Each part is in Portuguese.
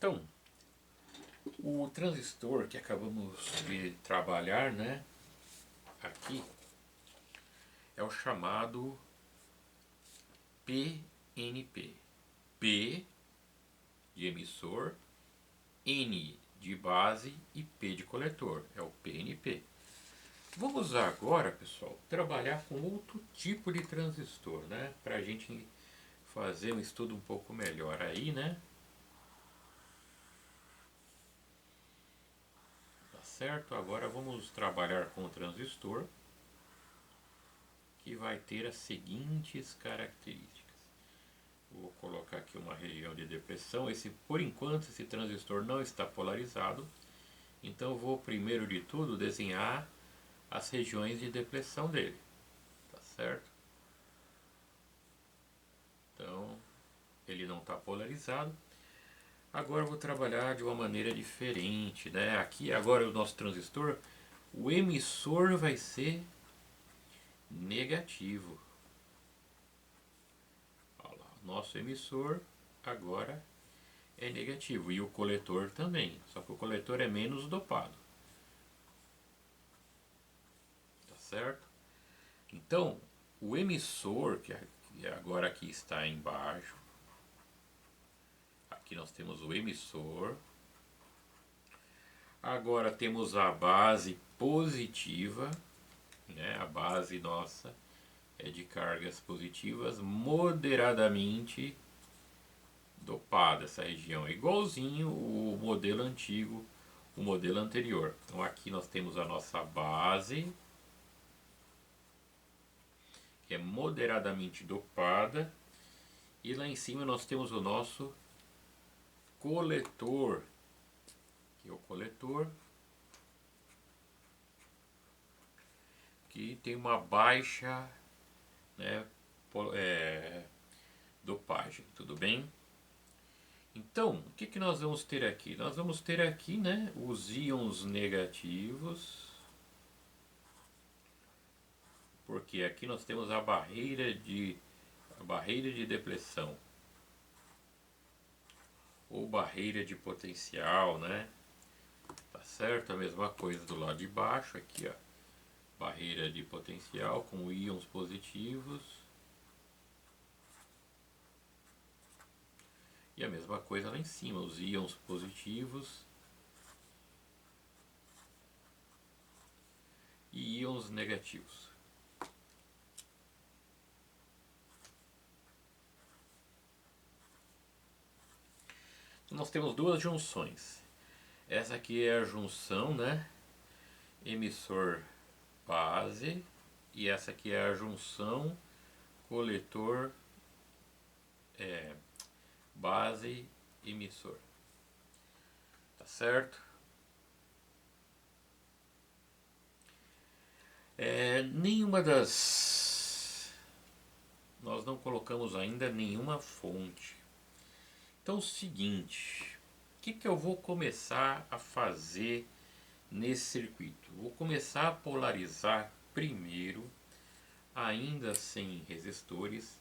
Então, o transistor que acabamos de trabalhar, né, aqui, é o chamado PNP. P de emissor, N de base e P de coletor. É o PNP. Vamos agora, pessoal, trabalhar com outro tipo de transistor, né? Para a gente fazer um estudo um pouco melhor aí, né? Tá certo? Agora vamos trabalhar com o transistor que vai ter as seguintes características. Vou colocar aqui uma região de depressão. Por enquanto, esse transistor não está polarizado. Então, eu vou primeiro de tudo desenhar as regiões de depressão dele. Tá certo? Então, ele não está polarizado. Agora eu vou trabalhar de uma maneira diferente, né? Aqui agora o nosso transistor, o emissor vai ser negativo. Olha lá, nosso emissor agora é negativo e o coletor também, só que o coletor é menos dopado. Tá certo? Então, o emissor, que agora aqui está embaixo, aqui nós temos o emissor. Agora temos a base positiva, né? A base nossa é de cargas positivas moderadamente dopada, essa região é igualzinho o modelo antigo, o modelo anterior. Então aqui nós temos a nossa base, que é moderadamente dopada, e lá em cima nós temos o nosso coletor, que é o coletor que tem uma baixa, né, dopagem, tudo bem? Então, o que nós vamos ter aqui? Nós vamos ter aqui, né, os íons negativos, porque aqui nós temos a barreira de depressão ou barreira de potencial, né? Tá certo? A mesma coisa do lado de baixo aqui, ó. Barreira de potencial com íons positivos. E a mesma coisa lá em cima, os íons positivos e íons negativos. Nós temos duas junções. Essa aqui é a junção, né, emissor base, e essa aqui é a junção coletor base emissor. Tá certo? Nenhuma das... Nós não colocamos ainda nenhuma fonte. Então é o seguinte, o que eu vou começar a fazer nesse circuito? Vou começar a polarizar primeiro, ainda sem resistores,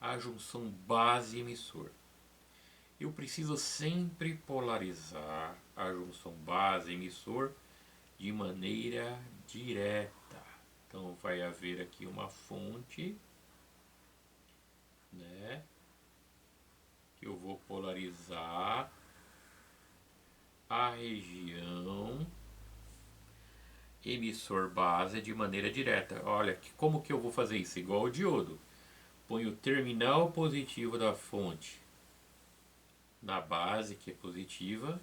a junção base emissor. Eu preciso sempre polarizar a junção base emissor de maneira direta. Então vai haver aqui uma fonte, né, que eu vou polarizar a região emissor base de maneira direta. Olha, como que eu vou fazer isso? Igual o diodo. Põe o terminal positivo da fonte na base, que é positiva,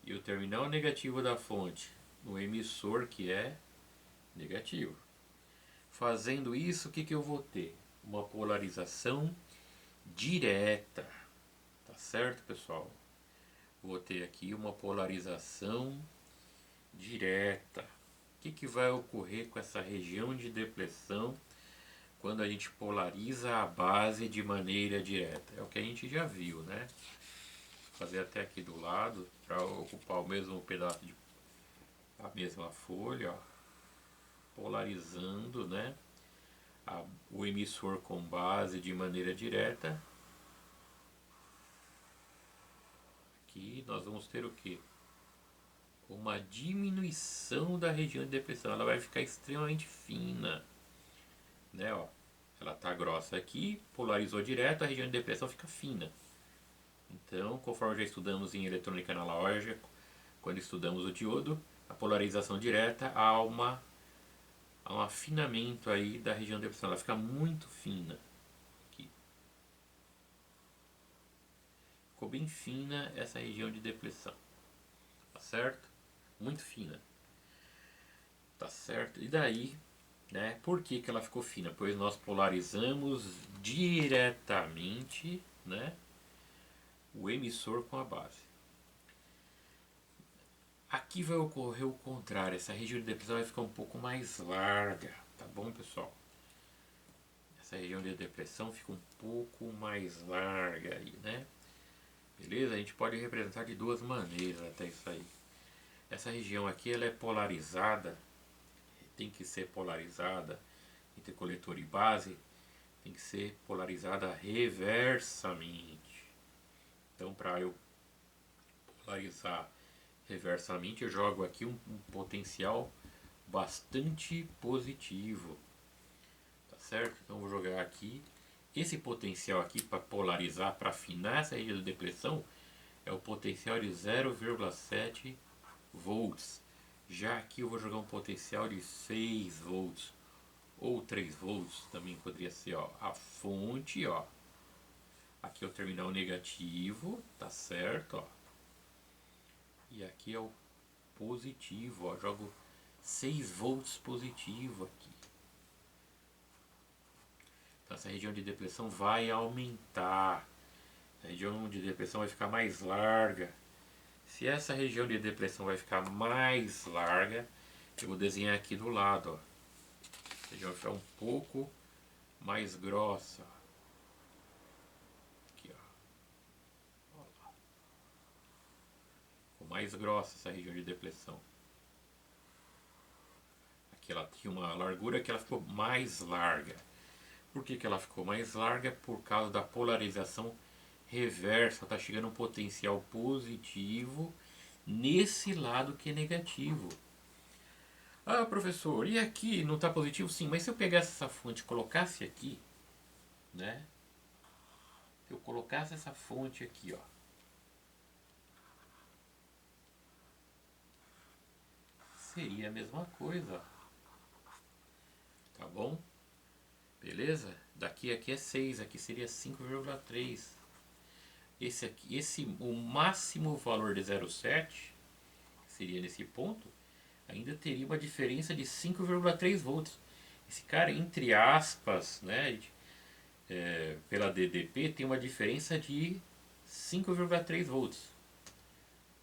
e o terminal negativo da fonte no emissor, que é negativo. Fazendo isso, o que eu vou ter? Uma polarização direta. Tá certo, pessoal? Vou ter aqui uma polarização direta. O que vai ocorrer com essa região de depressão quando a gente polariza a base de maneira direta? É o que a gente já viu, né? Vou fazer até aqui do lado para ocupar o mesmo pedaço de a mesma folha, ó, polarizando, né, o emissor com base de maneira direta. aqui nós vamos ter o que? Uma diminuição da região de depressão. Ela vai ficar extremamente fina, né? Ó, ela tá grossa aqui, polarizou direto, a região de depressão fica fina. Então, conforme já estudamos em eletrônica analógica, quando estudamos o diodo, a polarização direta há um afinamento aí da região de depressão. Ela fica muito fina aqui. Ficou bem fina essa região de depressão, tá certo? Muito fina, tá certo? E daí, né? Por que que ela ficou fina? Pois nós polarizamos diretamente, né, o emissor com a base. Aqui vai ocorrer o contrário, essa região de depressão vai ficar um pouco mais larga, tá bom, pessoal? Essa região de depressão fica um pouco mais larga aí, né? Beleza? A gente pode representar de duas maneiras até isso aí. Essa região aqui ela é polarizada, tem que ser polarizada entre coletor e base, tem que ser polarizada reversamente. Então, para eu polarizar reversamente, eu jogo aqui um potencial bastante positivo, tá certo? Então, eu vou jogar aqui esse potencial aqui para polarizar, para afinar essa região de depressão, é o potencial de 0,7 volts. Já aqui eu vou jogar um potencial de 6 volts ou 3 volts, também poderia ser, ó, a fonte, ó. Aqui é o terminal negativo, tá certo, ó. E aqui é o positivo, ó. Jogo 6 volts positivo aqui. Então essa região de depressão vai aumentar. A região de depressão vai ficar mais larga. Se essa região de depressão vai ficar mais larga, eu vou desenhar aqui do lado, ó. A região vai ficar um pouco mais grossa. Aqui, ó. Ficou mais grossa essa região de depressão. Aqui ela tinha uma largura que ela ficou mais larga. Por que que ela ficou mais larga? Por causa da polarização reversa. Está chegando um potencial positivo nesse lado que é negativo. Ah, professor, e aqui não está positivo? Sim, mas se eu pegasse essa fonte e colocasse aqui, né? Se eu colocasse essa fonte aqui, ó. Seria a mesma coisa, tá bom? Beleza? Daqui aqui é 6, aqui seria 5,3. Esse aqui, o máximo valor de 0,7, que seria nesse ponto, ainda teria uma diferença de 5,3 volts. Esse cara, entre aspas, né, pela DDP, tem uma diferença de 5,3 volts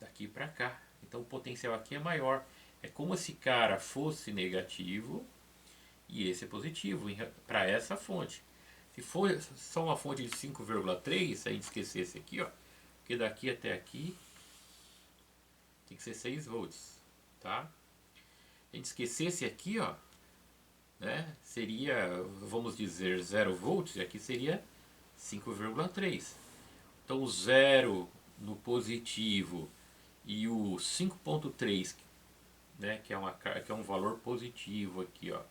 daqui para cá. Então o potencial aqui é maior. É como se esse cara fosse negativo e esse é positivo para essa fonte. Se for só uma fonte de 5,3, se a gente esquecer esse aqui, ó, porque daqui até aqui tem que ser 6 volts, tá? A gente esquecesse aqui, ó, né, seria, vamos dizer, 0 volts, e aqui seria 5,3. Então o 0 no positivo e o 5,3, né, que é um valor positivo aqui, ó.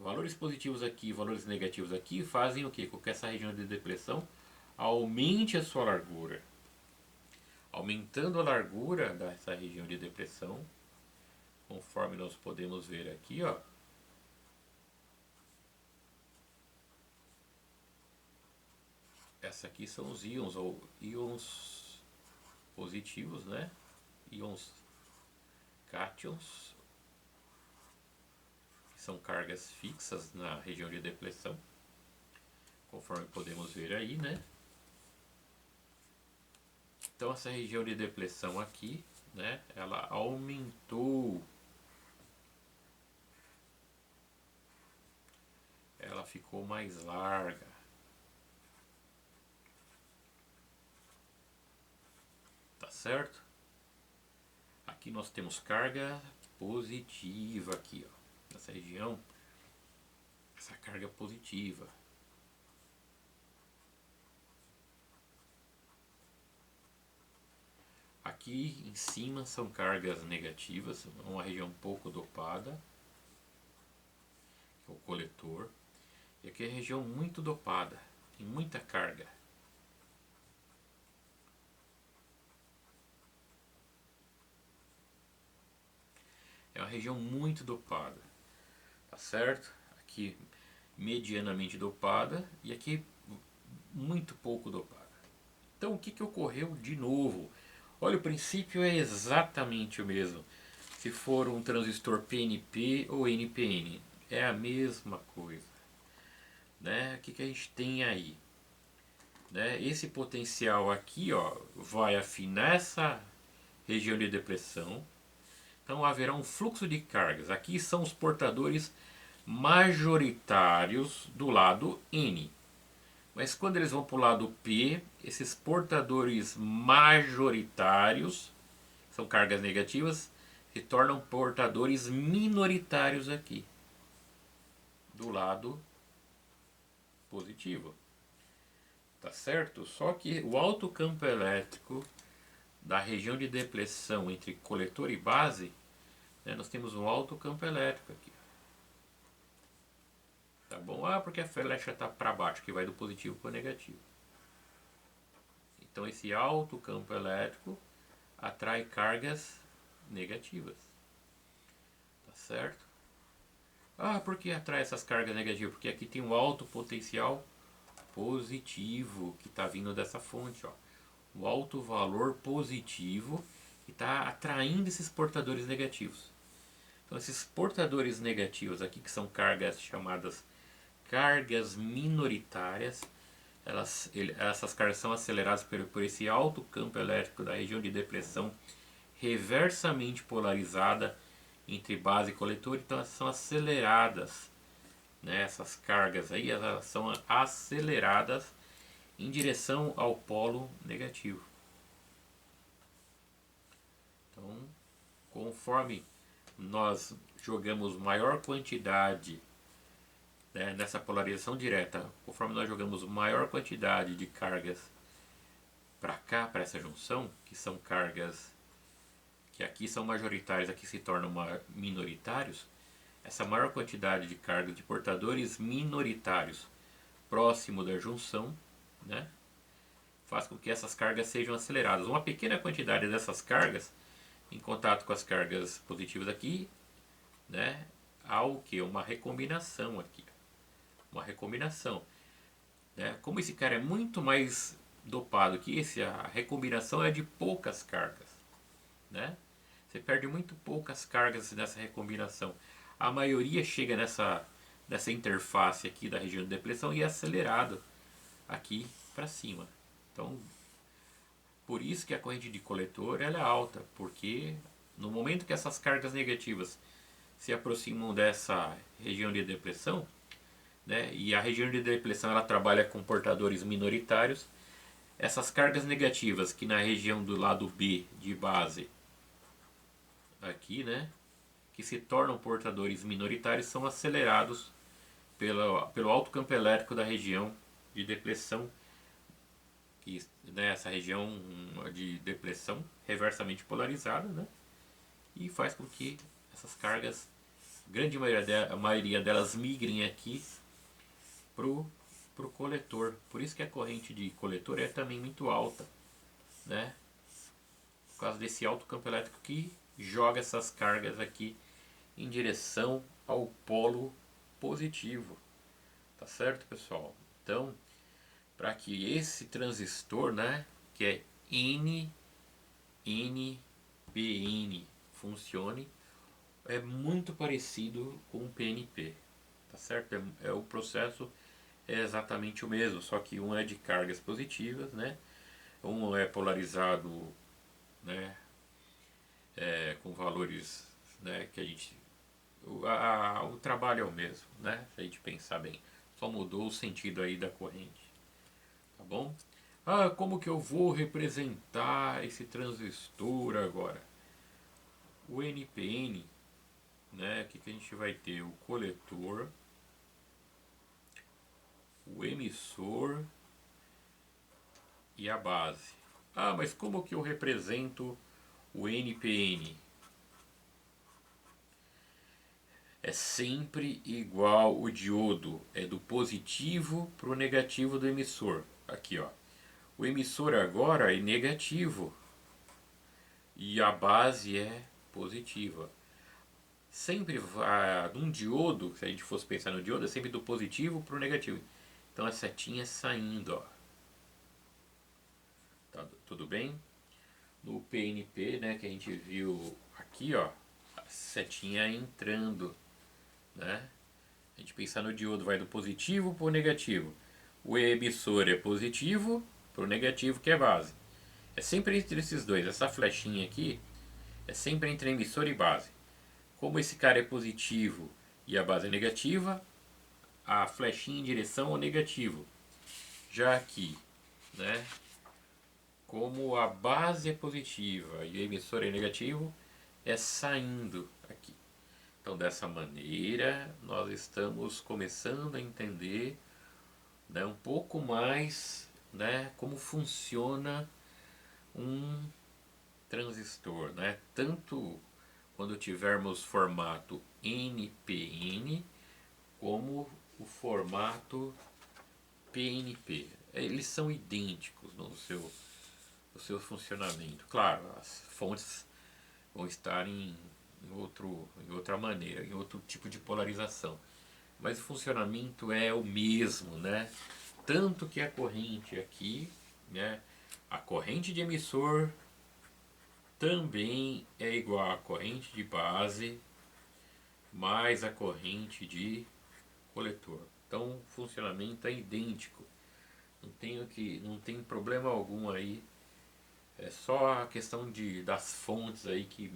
Valores positivos aqui, valores negativos aqui fazem o que? Com que essa região de depressão aumente a sua largura. Aumentando a largura dessa região de depressão, conforme nós podemos ver aqui, ó. Essa aqui são os íons, ou íons positivos, né? Íons cátions, que são cargas fixas na região de depressão, conforme podemos ver aí, né? Então essa região de depressão aqui, né, ela aumentou, ela ficou mais larga, tá certo? Aqui nós temos carga positiva aqui, ó, nessa região, essa carga positiva. Aqui em cima são cargas negativas, uma região um pouco dopada, o coletor. E aqui é região muito dopada, tem muita carga. É uma região muito dopada, tá certo? Aqui medianamente dopada e aqui muito pouco dopada. Então o que ocorreu de novo? Olha, o princípio é exatamente o mesmo. Se for um transistor PNP ou NPN, é a mesma coisa. Né? O que a gente tem aí? Né? Esse potencial aqui, ó, vai afinar essa região de depressão. Então haverá um fluxo de cargas. Aqui são os portadores majoritários do lado N. Mas quando eles vão para o lado P, esses portadores majoritários, são cargas negativas, se tornam portadores minoritários aqui, do lado positivo. Tá certo? Só que o alto campo elétrico da região de depressão entre coletor e base, né, nós temos um alto campo elétrico aqui. Tá bom? Ah, porque a flecha está para baixo, que vai do positivo para o negativo. Então esse alto campo elétrico atrai cargas negativas. Tá certo? Ah, por que atrai essas cargas negativas? Porque aqui tem um alto potencial positivo que está vindo dessa fonte. Ó. O alto valor positivo que está atraindo esses portadores negativos. Então esses portadores negativos aqui, que são cargas chamadas cargas minoritárias, essas cargas são aceleradas por esse alto campo elétrico da região de depressão reversamente polarizada entre base e coletor, então elas são aceleradas, né? Essas cargas aí elas são aceleradas em direção ao polo negativo. Então, conforme nós jogamos maior quantidade, né, nessa polarização direta, conforme nós jogamos maior quantidade de cargas para cá, para essa junção, que são cargas que aqui são majoritários, aqui se tornam minoritários, essa maior quantidade de carga de portadores minoritários próximo da junção, né, faz com que essas cargas sejam aceleradas. Uma pequena quantidade dessas cargas, em contato com as cargas positivas aqui, né, há o que? Uma recombinação aqui. Uma recombinação. Né? Como esse cara é muito mais dopado que esse, a recombinação é de poucas cargas. Né? Você perde muito poucas cargas nessa recombinação. A maioria chega nessa interface aqui da região de depressão e é acelerado aqui para cima. Então, por isso que a corrente de coletor ela é alta, porque no momento que essas cargas negativas se aproximam dessa região de depressão, né, e a região de depressão ela trabalha com portadores minoritários, essas cargas negativas que na região do lado B de base aqui, né, que se tornam portadores minoritários, são acelerados pelo alto campo elétrico da região de depressão, que, né, essa região de depressão reversamente polarizada, né, e faz com que essas cargas, a maioria delas migrem aqui pro coletor. Por isso que a corrente de coletor é também muito alta, né, por causa desse alto campo elétrico que joga essas cargas aqui em direção ao polo positivo. Tá certo, pessoal? Então, para que esse transistor, né, que é NPN, funcione, é muito parecido com o PNP. Tá certo? O processo é exatamente o mesmo, só que um é de cargas positivas, né? Um é polarizado, né, com valores, né, que a gente o trabalho é o mesmo, né? Se a gente pensar bem, só mudou o sentido aí da corrente, tá bom? Ah, como que eu vou representar esse transistor agora? O NPN, né? O que a gente vai ter? O coletor, o emissor e a base. Ah, mas como que eu represento o NPN é sempre igual o diodo, é do positivo para o negativo do emissor. Aqui, ó. O emissor agora é negativo e a base é positiva. Sempre num diodo, se a gente fosse pensar no diodo, é sempre do positivo para o negativo. Então a setinha saindo, ó. Tá tudo bem? No PNP, né, que a gente viu aqui, ó, a setinha entrando, né? A gente pensar no diodo, vai do positivo para o negativo. O emissor é positivo para o negativo, que é base. É sempre entre esses dois. Essa flechinha aqui é sempre entre emissor e base. Como esse cara é positivo e a base é negativa, a flechinha em direção ao negativo. Já aqui, né? Como a base é positiva e o emissor é negativo, é saindo aqui. Então, dessa maneira, nós estamos começando a entender, né, um pouco mais, né, como funciona um transistor, né? Tanto quando tivermos formato NPN como o formato PNP. Eles são idênticos no seu funcionamento. Claro, as fontes vão estar em outra maneira, em outro tipo de polarização. Mas o funcionamento é o mesmo, né? Tanto que a corrente aqui, né? A corrente de emissor também é igual à corrente de base mais a corrente de coletor. Então o funcionamento é idêntico. Não tem problema algum aí. É só a questão das fontes aí que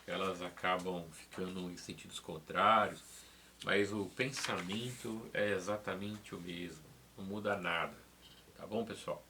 elas acabam ficando em sentidos contrários, mas o pensamento é exatamente o mesmo, não muda nada. Tá bom, pessoal?